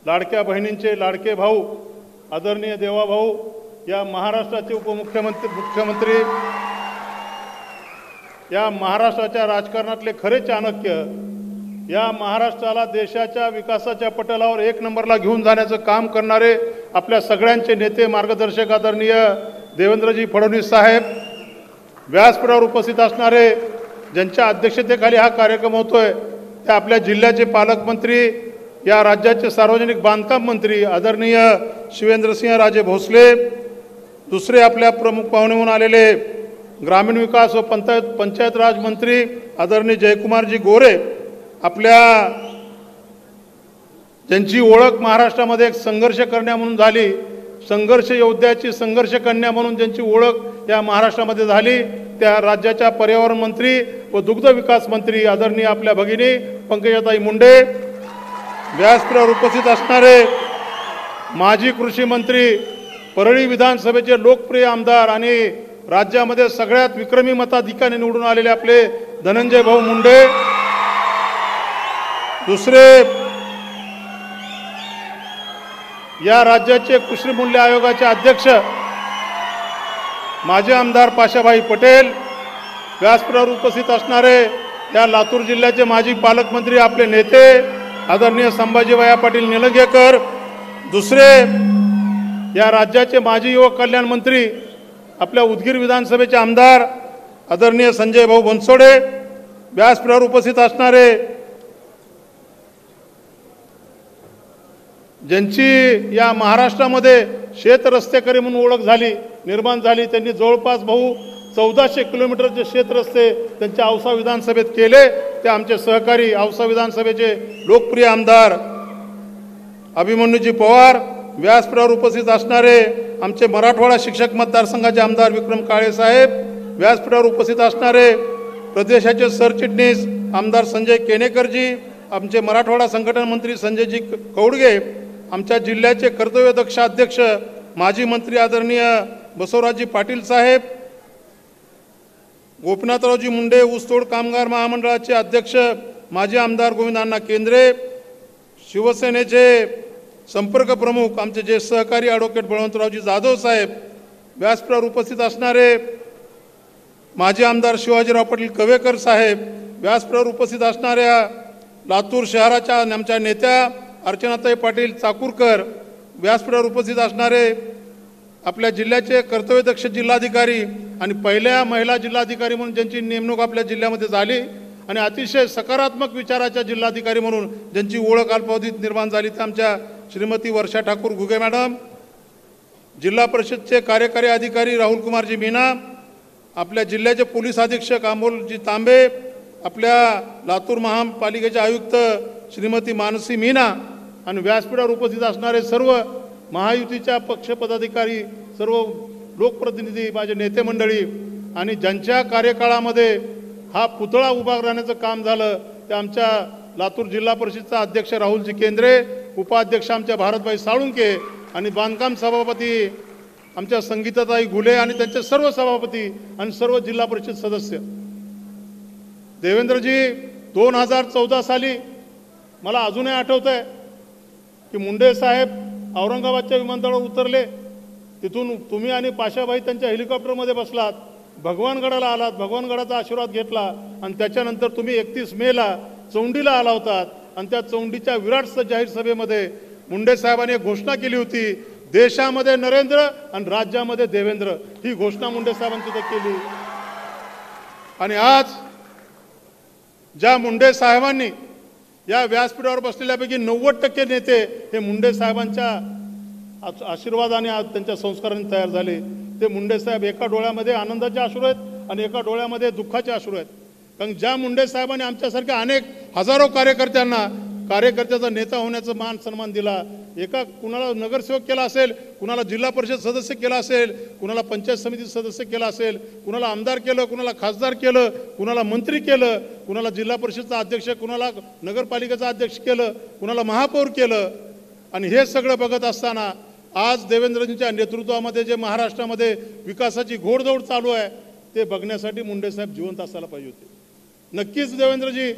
लाडक्या बहिणींचे लाडके भाऊ आदरणीय देवाभाऊ, या महाराष्ट्राचे मुख्यमंत्री, या महाराष्ट्राच्या राजकारणातले खरे चाणक्य, या महाराष्ट्राला देशाच्या विकासाच्या पटलावर एक नंबरला घेऊन जाण्याचं काम करणारे आपल्या सगळ्यांचे नेते मार्गदर्शक आदरणीय देवेंद्रजी फडणवीस साहेब, व्यासपीठावर उपस्थित असणारे, ज्यांच्या अध्यक्षतेखाली हा कार्यक्रम होतोय, ते आपल्या जिल्ह्याचे पालकमंत्री, या राज्याचे सार्वजनिक बांधकाम मंत्री आदरणीय शिवेंद्रसिंहराजे भोसले, दुसरे आपल्या प्रमुख पाहुणे म्हणून आलेले ग्रामीण विकास व पंचायत राज मंत्री आदरणीय जयकुमारजी गोरे, आपल्या ज्यांची ओळख महाराष्ट्रामध्ये एक संघर्ष करण्या म्हणून झाली, संघर्ष योद्ध्याची संघर्ष कन्या म्हणून ज्यांची ओळख या महाराष्ट्रामध्ये झाली, त्या राज्याच्या पर्यावरण मंत्री व दुग्ध विकास मंत्री आदरणीय आपल्या भगिनी पंकजाताई मुंडे, व्यासपीठावर उपस्थित असणारे माजी कृषी मंत्री, परळी विधानसभेचे लोकप्रिय आमदार आणि राज्यामध्ये सगळ्यात विक्रमी मताधिक्याने निवडून आलेले आपले धनंजय भाऊ मुंडे, दुसरे या राज्याचे कृषी मूल्य आयोगाचे अध्यक्ष माजी आमदार पाशाभाई पटेल, व्यासपीठावर उपस्थित असणारे या लातूर जिल्ह्याचे माजी पालकमंत्री आपले नेते आदरणीय संभाजीभाई पाटील निलंगेकर, दुसरे या राज्याचे माजी युवक कल्याण मंत्री आपल्या उदगीर विधानसभेचे आमदार आदरणीय संजय भाऊ बनसोडे, व्यासपीठावर उपस्थित असणारे ज्यांची या महाराष्ट्रामध्ये शेत रस्तेकरी म्हणून ओळख झाली, निर्माण झाली, त्यांनी जवळपास 1400 किलोमीटरचे शेत रस्ते त्यांच्या औसा विधानसभेत केले, ते आमचे सहकारी औसा विधानसभेचे लोकप्रिय आमदार अभिमन्यूजी पवार, व्यासपीठावर उपस्थित असणारे आमचे मराठवाडा शिक्षक मतदारसंघाचे आमदार विक्रम काळे साहेब, व्यासपीठावर उपस्थित असणारे प्रदेशाचे सरचिटणीस आमदार संजय केनेकरजी, आमचे मराठवाडा संघटन मंत्री संजयजी कौडगे, आमच्या जिल्ह्याचे कर्तव्यदक्ष अध्यक्ष माजी मंत्री आदरणीय बसवराजजी पाटील साहेब, गोपीनाथरावजी मुंडे ऊसतोड कामगार महामंडळाचे अध्यक्ष माजी आमदार गोविंदअण्णा केंद्रे, शिवसेनेचे संपर्क प्रमुख आमचे जे सहकारी ॲडव्होकेट बळवंतरावजी जाधव साहेब, व्यासपीठावर उपस्थित असणारे माजी आमदार शिवाजीराव पाटील कवेकर साहेब, व्यासपीठावर उपस्थित असणाऱ्या लातूर शहराच्या आमच्या नेत्या अर्चनाताई पाटील चाकूरकर, व्यासपीठावर उपस्थित असणारे आपल्या जिल्ह्याचे कर्तव्यदक्ष जिल्हाधिकारी आणि पहिल्या महिला जिल्हाधिकारी म्हणून ज्यांची नेमणूक आपल्या जिल्ह्यामध्ये झाली आणि अतिशय सकारात्मक विचाराच्या जिल्हाधिकारी म्हणून ज्यांची ओळख अल्पावधीत निर्माण झाली, ते आमच्या श्रीमती वर्षा ठाकूर घुगे मॅडम, जिल्हा परिषदचे कार्यकारी अधिकारी राहुल कुमारजी मीना, आपल्या जिल्ह्याचे पोलीस अधीक्षक अमोलजी तांबे, आपल्या लातूर महापालिकेचे आयुक्त श्रीमती मानसी मीना आणि व्यासपीठावर उपस्थित असणारे सर्व महायुतीच्या पक्ष पदाधिकारी, सर्व लोकप्रतिनिधी, माझे नेते मंडळी आणि ज्यांच्या कार्यकाळामध्ये हा पुतळा उभा राहण्याचं काम झालं, ते आमच्या लातूर जिल्हा परिषदचा अध्यक्ष राहुलजी केंद्रे, उपाध्यक्ष आमच्या भारतभाई साळुंके आणि बांधकाम सभापती आमच्या संगीताताई घुले आणि त्यांचे सर्व सभापती आणि सर्व जिल्हा परिषद सदस्य. देवेंद्रजी 2014 साली मला अजूनही आठवत आहे की मुंडे साहेब औरंगाबादच्या विमानतळावर उतरले, तिथून तुम्ही आणि पाशाभाई त्यांच्या हेलिकॉप्टरमध्ये बसलात, भगवानगडाला आलात, भगवानगडाचा आशीर्वाद घेतला आणि त्याच्यानंतर तुम्ही 31 मेला चौंडीला आला होतात आणि त्या चौंडीच्या विराट जाहीर सभेमध्ये मुंडे साहेबांनी घोषणा केली होती, देशामध्ये नरेंद्र आणि राज्यामध्ये देवेंद्र, ही घोषणा मुंडे साहेबांनी तिथे केली. आणि आज ज्या मुंडे साहेबांनी या व्यासपीठावर बसलेल्यापैकी 90% नेते हे मुंडे साहेबांच्या आशीर्वादाने आज त्यांच्या संस्कारांनी तयार झाले. ते मुंडे साहेब एका डोळ्यामध्ये आनंदाचे अश्रू आहेत आणि एका डोळ्यामध्ये दुःखाचे अश्रू आहेत. कारण ज्या मुंडे साहेबांनी आमच्यासारख्या अनेक हजारो कार्यकर्त्याचा नेता होण्याचा मान सन्मान दिला, एका कुणाला नगरसेवक केला असेल, कुणाला जिल्हा परिषद सदस्य केला असेल, कुणाला पंचायत समिती सदस्य केला असेल, कुणाला आमदार केलं, कुणाला खासदार केलं, कुणाला मंत्री केलं, कुणाला जिल्हा परिषदचा अध्यक्ष, कुणाला नगरपालिकेचा अध्यक्ष केलं, कुणाला महापौर केलं. आणि हे सगळं बघत असताना आज देवेंद्रजींच्या नेतृत्वामध्ये जे महाराष्ट्रामध्ये विकासाची घोडदौड चालू आहे, ते बघण्यासाठी मुंडे साहेब जिवंत असायला पाहिजे होते. नक्कीच देवेंद्रजी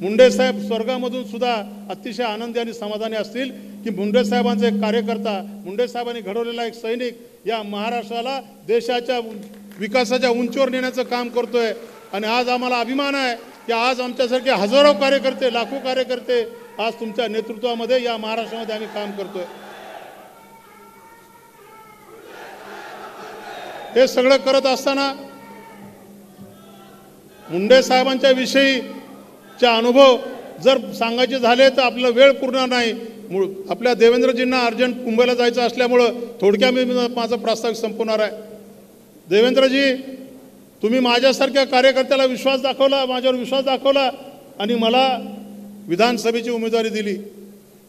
मुंडे साहेब स्वर्गामधून सुद्धा अतिशय आनंदी आणि समाधानी असतील की मुंडे साहेबांचे एक कार्यकर्ता, मुंडे साहेबांनी घडवलेला एक सैनिक या महाराष्ट्राला देशाच्या विकासाच्या उंचीवर नेण्याचं काम करतोय। आणि आज आम्हाला अभिमान आहे की आज आमच्यासारखे हजारो कार्यकर्ते, लाखो कार्यकर्ते आज तुमच्या नेतृत्वामध्ये या महाराष्ट्रामध्ये आम्ही काम करतोय। हे सगळं करत असताना मुंडे साहेबांच्या विषयीचे अनुभव जर सांगायचे झाले तर आपला वेळ पुरणार नाही। आपल्या देवेंद्रजींना अर्जंट मुंबईला जायचं असल्यामुळं थोडक्यात मी माझा प्रस्ताव संपवणार आहे। देवेंद्रजी, तुम्ही माझ्यासारख्या कार्यकर्त्याला विश्वास दाखवला, माझ्यावर विश्वास दाखवला आणि मला विधानसभेची उमेदवारी दिली।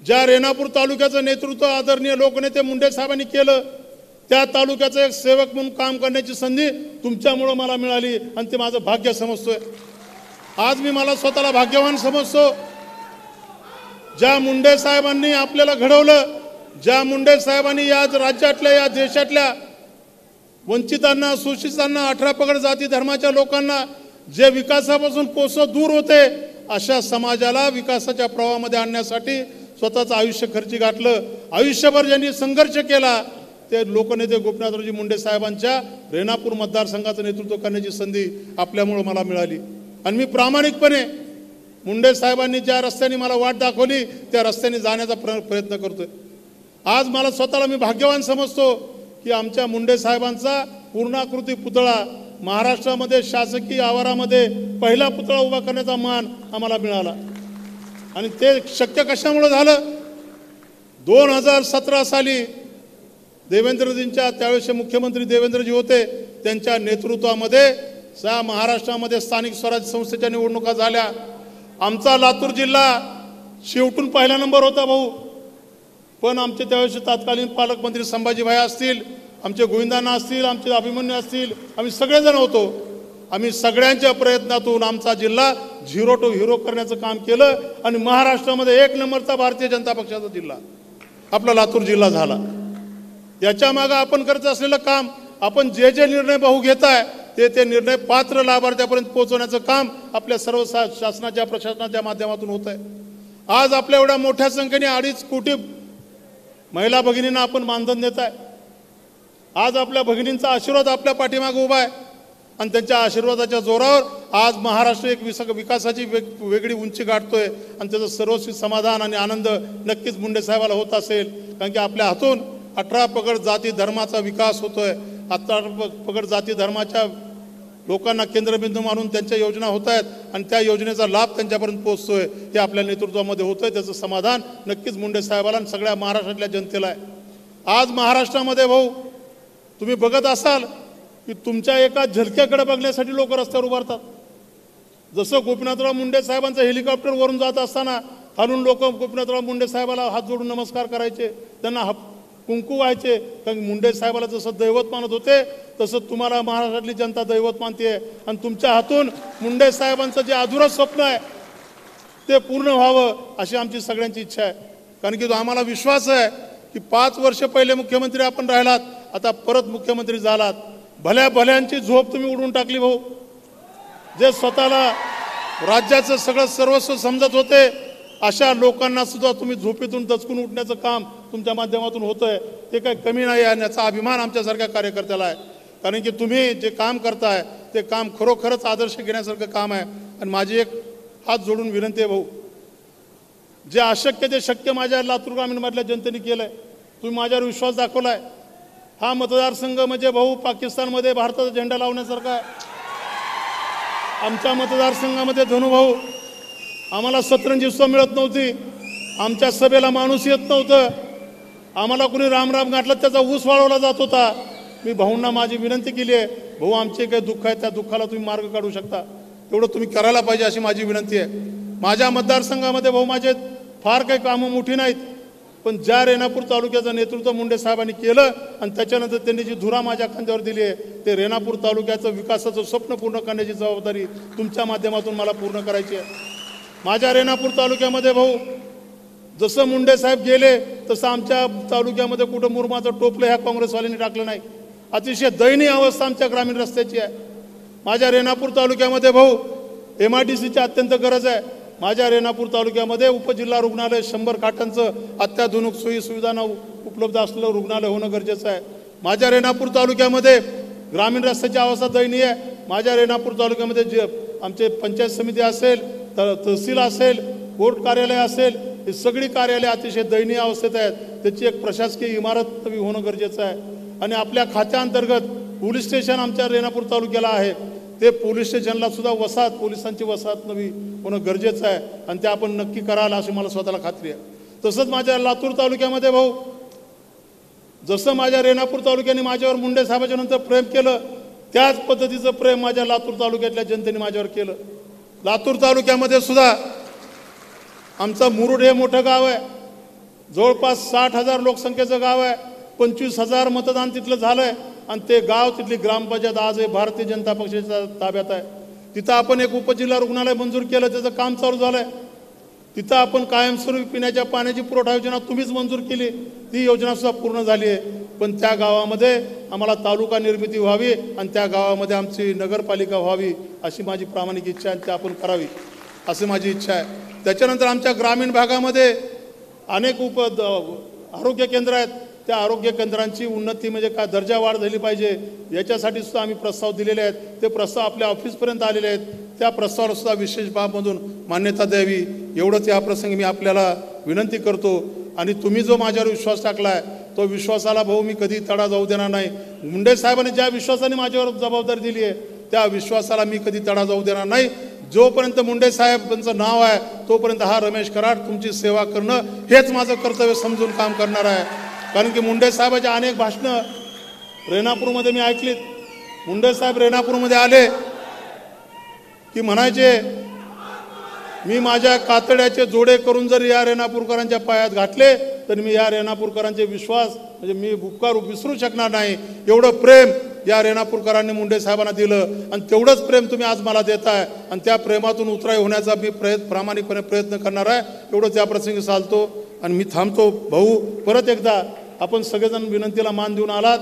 ज्या रेणापूर तालुक्याचं नेतृत्व आदरणीय लोकनेते मुंडे साहेबांनी केलं, त्या तालुक्याचं एक सेवक म्हणून काम करण्याची संधी तुमच्यामुळे मला मिळाली आणि ते माझं भाग्य समजतोय। आज मी मला स्वतःला भाग्यवान समजतो। ज्या मुंडे साहेबांनी आपल्याला घडवलं, ज्या मुंडे साहेबांनी या राज्यातल्या, या देशातल्या वंचितांना, शोषितांना, 18 पगड जाती धर्माच्या लोकांना जे विकासापासून कोसो दूर होते, अशा समाजाला विकासाच्या प्रवाहामध्ये आणण्यासाठी स्वतःचं आयुष्य खर्ची घातलं। आयुष्यभर ज्यांनी संघर्ष केला ते लोकनेते गोपीनाथरावजी मुंडे साहेबांच्या रेणापूर मतदारसंघाचं नेतृत्व करण्याची संधी आपल्यामुळे मला मिळाली। आणि मी प्रामाणिकपणे मुंडे साहेबांनी ज्या रस्त्याने मला वाट दाखवली त्या रस्त्याने जाण्याचा प्रयत्न करतोय। आज मला स्वतःला मी भाग्यवान समजतो की आमच्या मुंडे साहेबांचा पूर्णाकृती पुतळा महाराष्ट्रामध्ये शासकीय आवारामध्ये पहिला पुतळा उभा करण्याचा मान आम्हाला मिळाला। आणि ते शक्य कशामुळे झालं? 2017 साली देवेंद्रजींच्या, त्यावेळेचे मुख्यमंत्री देवेंद्रजी होते, त्यांच्या नेतृत्वामध्ये महाराष्ट्रामध्ये स्थानिक स्वराज्य संस्थेच्या निवडणुका झाल्या। आमचा लातूर जिल्हा शेवटून पहिला नंबर होता भाऊ, पण आमचे त्यावेळेचे तत्कालीन पालकमंत्री संभाजीभाई असतील, आमचे गोविंदांना असतील, आमचे अभिमन्यू असतील, आम्ही सगळेजण होतो। आम्ही सगळ्यांच्या प्रयत्नातून आमचा जिल्हा 0 to हिरो करण्याचं काम केलं आणि महाराष्ट्रामध्ये 1 नंबरचा भारतीय जनता पक्षाचा जिल्हा आपला लातूर जिल्हा झाला। याच्या मागे आपण करत असलेलं काम, आपण जे जे निर्णय भाऊ घेताय ते निर्णय पात्र लाभार्थ्यापर्यंत पोहोचवण्याचं काम आपल्या सर्व शासनाच्या, प्रशासनाच्या माध्यमातून होत आहे। आज आपल्या एवढ्या मोठ्या संख्येने 2.5 कोटी महिला भगिनींना आपण मानधन देत आहे। आज आपल्या भगिनींचा आशीर्वाद आपल्या पाठीमागे उभा आहे आणि त्यांच्या आशीर्वादाच्या जोरावर आज महाराष्ट्र एक विकासाची वेगळी उंची गाठतोय आणि त्याचं सर्वस्वी समाधान आणि आनंद नक्कीच मुंडे साहेबाला होत असेल। कारण की आपल्या हातून 18 पगड जाती धर्माचा विकास होतोय। 18 पगड जाती धर्माच्या लोकांना केंद्रबिंदू मानून त्यांच्या योजना होत आहेत आणि त्या योजनेचा लाभ त्यांच्यापर्यंत पोहोचतोय। हे आपल्या नेतृत्वामध्ये होतंय, त्याचं समाधान नक्कीच मुंडे साहेबाला आणि सगळ्या महाराष्ट्रातल्या जनतेला आहे। आज महाराष्ट्रामध्ये भाऊ तुम्ही बघत असाल की तुमच्या एका झलक्याकडे बघण्यासाठी लोक रस्त्यावर उभारतात। जसं गोपीनाथराव मुंडे साहेबांचं हेलिकॉप्टर वरून जात असताना खालून लोक गोपीनाथराव मुंडे साहेबाला हात जोडून नमस्कार करायचे, त्यांना कुंकू व्हायचे। कारण मुंडे साहेबाला जसं दैवत मानत होते तसं तुम्हाला महाराष्ट्रातली जनता दैवत मानते आणि तुमच्या हातून मुंडे साहेबांचं जे अधुरं स्वप्न आहे ते पूर्ण व्हावं अशी आमची सगळ्यांची इच्छा आहे। कारण की आम्हाला विश्वास आहे की 5 वर्ष पहिले मुख्यमंत्री आपण राहिलात, आता परत मुख्यमंत्री झालात। भल्या भल्यांची झोप तुम्ही उडवून टाकली भाऊ। जे स्वतःला राज्याचं सगळं सर्वस्व समजत होते अशा लोकांना सुद्धा तुम्ही झोपेतून दचकून उठण्याचं काम तुमच्या माध्यमातून होतंय, ते काही कमी नाही आहे। याचा अभिमान आमच्यासारख्या कार्यकर्त्याला आहे। कारण की तुम्ही जे काम करताय ते काम खरोखरच आदर्श घेण्यासारखं काम आहे। आणि माझी एक हात जोडून विनंती आहे भाऊ, जे अशक्य ते शक्य माझ्या लातूर ग्रामीणमधल्या जनतेने केलंय, तुम्ही माझ्यावर विश्वास दाखवलाय। हा मतदारसंघ म्हणजे भाऊ पाकिस्तानमध्ये भारताचा झेंडा लावण्यासारखा आहे। आमच्या मतदारसंघामध्ये धनुभाऊ आम्हाला सतरंजी उत्सव मिळत नव्हती, आमच्या सभेला माणूस येत नव्हतं, आम्हाला कुणी रामराम गाठला त्याचा ऊस वाळवला जात होता। मी भाऊंना माझी विनंती केली आहे, भाऊ आमचे काही दुःख आहे त्या दुःखाला तुम्ही मार्ग काढू शकता, तेवढं तुम्ही करायला पाहिजे अशी माझी विनंती आहे। माझ्या मतदारसंघामध्ये भाऊ माझे फार काही कामं मोठी नाहीत, पण ज्या रेणापूर तालुक्याचं नेतृत्व मुंडे साहेबांनी केलं आणि त्याच्यानंतर त्यांनी जी धुरा माझ्या खांद्यावर दिली आहे, ते रेणापूर तालुक्याचं विकासाचं स्वप्न पूर्ण करण्याची जबाबदारी तुमच्या माध्यमातून मला पूर्ण करायची आहे। माझ्या रेणापूर तालुक्यामध्ये भाऊ जसं मुंडे साहेब गेले तसं आमच्या तालुक्यामध्ये कुठं मुरमाचं टोपलं ह्या काँग्रेसवाल्यांनी टाकलं नाही। अतिशय दयनीय अवस्था आमच्या ग्रामीण रस्त्याची आहे। माझ्या रेणापूर तालुक्यामध्ये भाऊ MIDCची अत्यंत गरज आहे। माझ्या रेणापूर तालुक्यामध्ये उपजिल्हा रुग्णालय 100 खाटांचं अत्याधुनिक सोयी सुविधा उपलब्ध असलेलं रुग्णालय होणं गरजेचं आहे। माझ्या रेणापूर तालुक्यामध्ये ग्रामीण रस्त्याची अवस्था दयनीय आहे। माझ्या रेणापूर तालुक्यामध्ये जे आमचे पंचायत समिती असेल, तहसील असेल, कोर्ट कार्यालय असेल, ही सगळी कार्यालय अतिशय दयनीय अवस्थेत आहेत। त्याची एक प्रशासकीय इमारत नवी होणं गरजेचं आहे। आणि आपल्या खात्याअंतर्गत पोलीस स्टेशन आमच्या रेणापूर तालुक्याला आहे, ते पोलीस स्टेशनला सुद्धा वसाहत, पोलिसांची वसाहत नवी होणं गरजेचं आहे आणि ते आपण नक्की कराल अशी मला स्वतःला खात्री आहे। तसंच माझ्या लातूर तालुक्यामध्ये भाऊ, जसं माझ्या रेणापूर तालुक्याने माझ्यावर मुंडे साहेबांच्या नंतर प्रेम केलं, त्याच पद्धतीचं प्रेम माझ्या लातूर तालुक्यातल्या जनतेने माझ्यावर केलं। लातूर तालुक्यामध्ये सुद्धा आमचं मुरुड हे मोठं गाव आहे, जवळपास 60,000 लोकसंख्येचं गाव आहे, 25,000 मतदान तिथलं झालंय आणि ते गाव, तिथली ग्रामपंचायत आज भारतीय जनता पक्षाच्या ताब्यात आहे। तिथं आपण एक उपजिल्हा रुग्णालय मंजूर केलं, त्याचं काम चालू झालंय। तिथं आपण कायमस्वरूपी पिण्याच्या पाण्याची पुरवठा योजना तुम्हीच मंजूर केली, ती योजना सुद्धा पूर्ण झाली आहे। पण त्या गावामध्ये आम्हाला तालुका निर्मिती व्हावी आणि त्या गावामध्ये आमची नगरपालिका व्हावी अशी माझी प्रामाणिक इच्छा आहे, आणि ती आपण करावी अशी माझी इच्छा आहे। त्याच्यानंतर आमच्या ग्रामीण भागामध्ये अनेक आरोग्य केंद्र आहेत, त्या आरोग्य केंद्रांची उन्नती म्हणजे काय, दर्जा वाढ झाली पाहिजे, याच्यासाठी सुद्धा आम्ही प्रस्ताव दिलेले आहेत। ते प्रस्ताव आपल्या ऑफिसपर्यंत आलेले आहेत, त्या प्रस्तावाला सुद्धा विशेष बाबमधून मान्यता द्यावी, एवढंच या प्रसंगी मी आपल्याला विनंती करतो। आणि तुम्ही जो माझ्यावर विश्वास टाकलाय, तो विश्वासाला भाऊ मी कधी तडा जाऊ देणार नाही। मुंडे साहेबांनी ज्या विश्वासाने माझ्यावर जबाबदारी दिली आहे, त्या विश्वासाला मी कधी तडा जाऊ देणार नाही। जोपर्यंत मुंडे साहेबांचं नाव आहे, तोपर्यंत हा रमेश कराड तुमची सेवा करणं हेच माझं कर्तव्य समजून काम करणार आहे। कारण की मुंडे साहेबांची अनेक भाषणं रेणापूरमध्ये मी ऐकलीत। मुंडे साहेब रेणापूरमध्ये आले की म्हणायचे, मी माझ्या कातड्याचे जोडे करून जर या रेणापूरकरांच्या पायात घातले तर मी या रेणापूरकरांचे विश्वास म्हणजे मी उपकार विसरू शकणार नाही। एवढं प्रेम या रेणापूरकरांनी मुंडे साहेबांना दिलं आणि तेवढंच प्रेम तुम्ही आज मला देताय आणि त्या प्रेमातून उतराई होण्याचा मी प्रामाणिकपणे प्रयत्न करणार आहे। एवढंच या प्रसंगी चालतो आणि मी थांबतो। भाऊ, परत एकदा आपण सगळेजण विनंतीला मान देऊन आलात,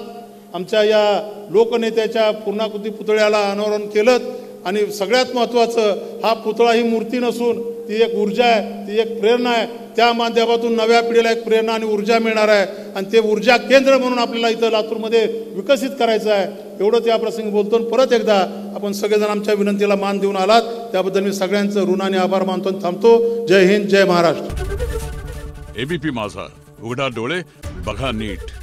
आमच्या या लोकनेत्याच्या पूर्णाकृती पुतळ्याला अनावरण केलं आणि सगळ्यात महत्त्वाचं, हा पुतळा ही मूर्ती नसून ती एक ऊर्जा आहे, ती एक प्रेरणा आहे। त्या माध्यमातून नव्या पिढीला एक प्रेरणा आणि ऊर्जा मिळणार आहे आणि ते ऊर्जा केंद्र म्हणून आपल्याला इथं लातूरमध्ये विकसित करायचं आहे। एवढंच या प्रसंगी बोलतो। परत एकदा आपण सगळेजण आमच्या विनंतीला मान देऊन आलात, त्याबद्दल मी सगळ्यांचं ऋणाने आभार मानतो आणि थांबतो। जय हिंद, जय महाराष्ट्र। एबीपी माझा, उघडा डोळे बघा नीट।